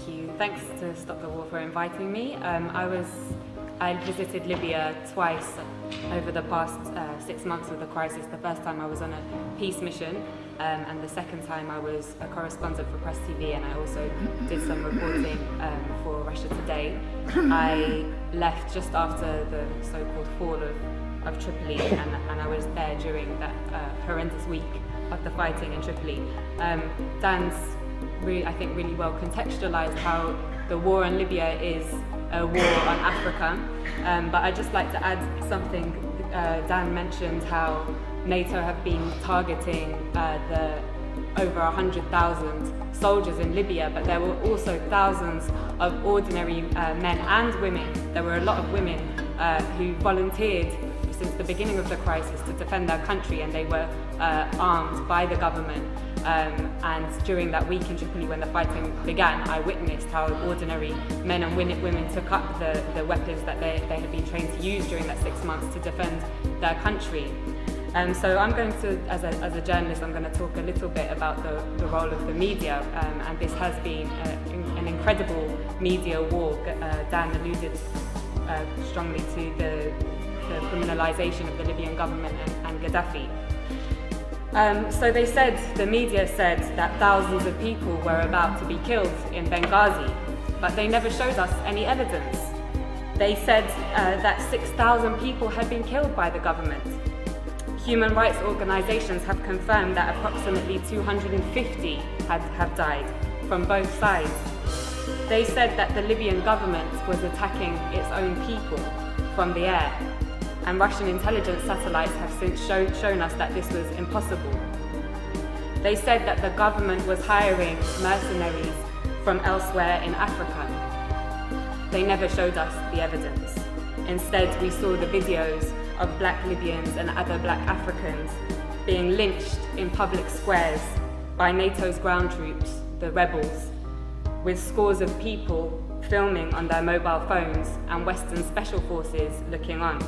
you. Thanks to Stop the War for inviting me. I visited Libya twice over the past 6 months of the crisis. The first time I was on a peace mission, and the second time I was a correspondent for Press TV, and I also did some reporting for Russia Today. I left just after the so-called fall of Tripoli, and I was there during that horrendous week of the fighting in Tripoli. Dan's I think really well contextualized how the war in Libya is a war on Africa, but I'd just like to add something. Dan mentioned how NATO have been targeting the over 100,000 soldiers in Libya, but there were also thousands of ordinary men and women. There were a lot of women who volunteered since the beginning of the crisis to defend their country, and they were armed by the government. And during that week in Tripoli when the fighting began, I witnessed how ordinary men and women took up the weapons that they had been trained to use during that 6 months to defend their country. So I'm going to, as a journalist, I'm going to talk a little bit about the role of the media, and this has been an incredible media war. Dan alluded strongly to the criminalization of the Libyan government and Gaddafi. So the media said that thousands of people were about to be killed in Benghazi, but they never showed us any evidence. They said that 6,000 people had been killed by the government. Human rights organizations have confirmed that approximately 250 have died from both sides. They said that the Libyan government was attacking its own people from the air, and Russian intelligence satellites have since shown us that this was impossible. They said that the government was hiring mercenaries from elsewhere in Africa. They never showed us the evidence. Instead, we saw the videos of black Libyans and other black Africans being lynched in public squares by NATO's ground troops, the rebels, with scores of people filming on their mobile phones and Western special forces looking on.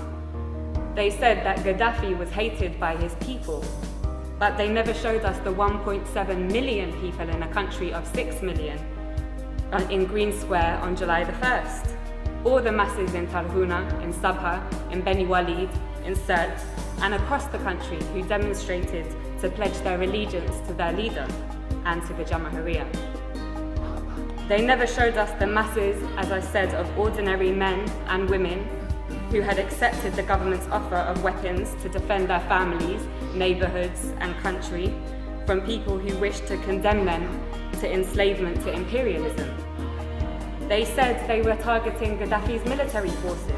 They said that Gaddafi was hated by his people, but they never showed us the 1.7 million people in a country of 6 million in Green Square on July the 1st, or the masses in Tarhuna, in Sabha, in Beni Walid, in Sirte, and across the country who demonstrated to pledge their allegiance to their leader and to the Jamahiriya. They never showed us the masses, as I said, of ordinary men and women who had accepted the government's offer of weapons to defend their families, neighborhoods, and country from people who wished to condemn them to enslavement to imperialism. They said they were targeting Gaddafi's military forces.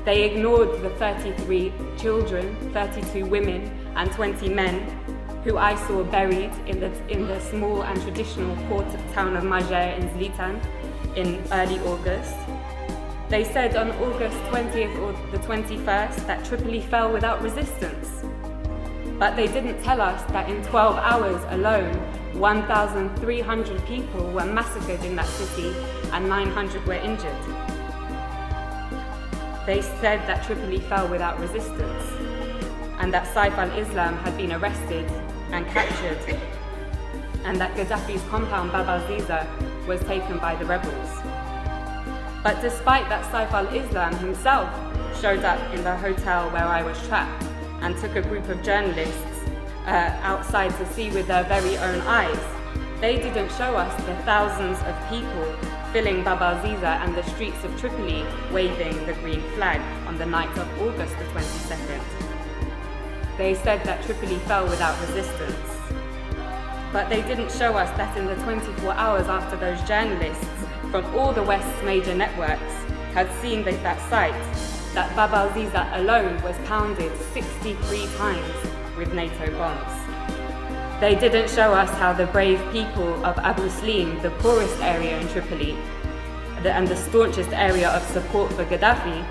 They ignored the 33 children, 32 women, and 20 men who I saw buried in the small and traditional port town of Majer in Zlitan in early August. They said on August 20th or the 21st that Tripoli fell without resistance. But they didn't tell us that in 12 hours alone, 1,300 people were massacred in that city and 900 were injured. They said that Tripoli fell without resistance and that Saif al-Islam had been arrested and captured, and that Gaddafi's compound Bab al-Ziza was taken by the rebels. But despite that, Saif al-Islam himself showed up in the hotel where I was trapped and took a group of journalists outside to see with their very own eyes. They didn't show us the thousands of people filling Bab al-Ziza and the streets of Tripoli waving the green flag on the night of August the 22nd. They said that Tripoli fell without resistance. But they didn't show us that in the 24 hours after those journalists from all the West's major networks had seen that site, that Bab al-Ziza alone was pounded 63 times with NATO bombs. They didn't show us how the brave people of Abu Slim, the poorest area in Tripoli, and the staunchest area of support for Gaddafi,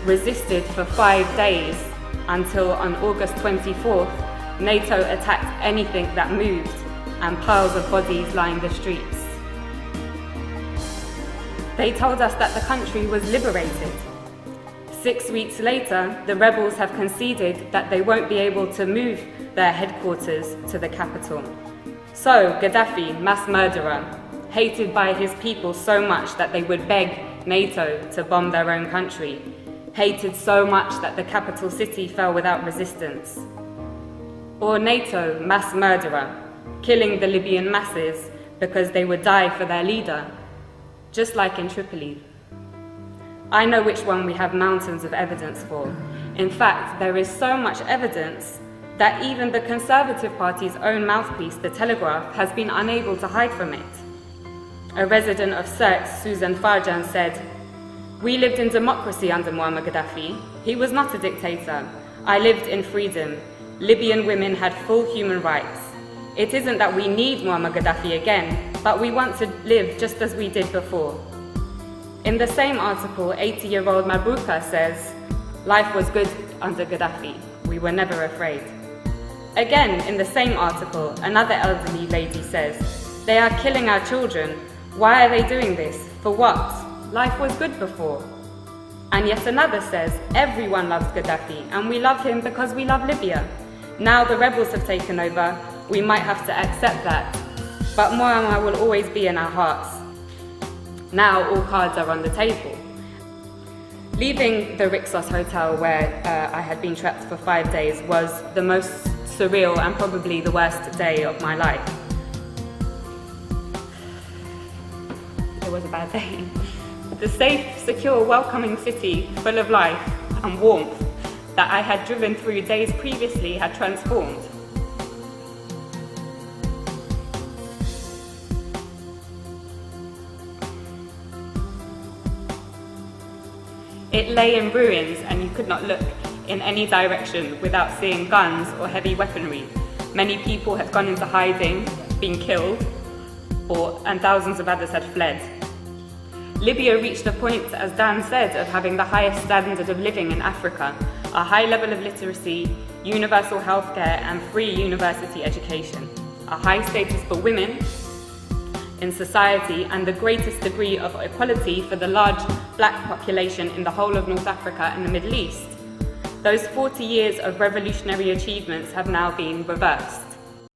resisted for 5 days until on August 24th, NATO attacked anything that moved and piles of bodies lined the streets. They told us that the country was liberated. 6 weeks later, the rebels have conceded that they won't be able to move their headquarters to the capital. So, Gaddafi, mass murderer, hated by his people so much that they would beg NATO to bomb their own country, hated so much that the capital city fell without resistance. Or NATO, mass murderer, killing the Libyan masses because they would die for their leader, just like in Tripoli. I know which one we have mountains of evidence for. In fact, there is so much evidence that even the Conservative Party's own mouthpiece, The Telegraph, has been unable to hide from it. A resident of Sirte, Susan Farjan, said, "We lived in democracy under Muammar Gaddafi. He was not a dictator. I lived in freedom. Libyan women had full human rights. It isn't that we need Muammar Gaddafi again, but we want to live just as we did before." In the same article, 80-year-old Mabruka says, "Life was good under Gaddafi. We were never afraid." Again, in the same article, another elderly lady says, "They are killing our children. Why are they doing this? For what? Life was good before." And yet another says, "Everyone loves Gaddafi, and we love him because we love Libya. Now the rebels have taken over, we might have to accept that. But Muammar will always be in our hearts." Now all cards are on the table. Leaving the Rixos hotel where I had been trapped for 5 days was the most surreal and probably the worst day of my life. It was a bad day. The safe, secure, welcoming city, full of life and warmth that I had driven through days previously had transformed. It lay in ruins and you could not look in any direction without seeing guns or heavy weaponry. Many people had gone into hiding, been killed, and thousands of others had fled. Libya reached a point, as Dan said, of having the highest standard of living in Africa, a high level of literacy, universal healthcare and free university education, a high status for women in society and the greatest degree of equality for the large black population in the whole of North Africa and the Middle East. Those 40 years of revolutionary achievements have now been reversed.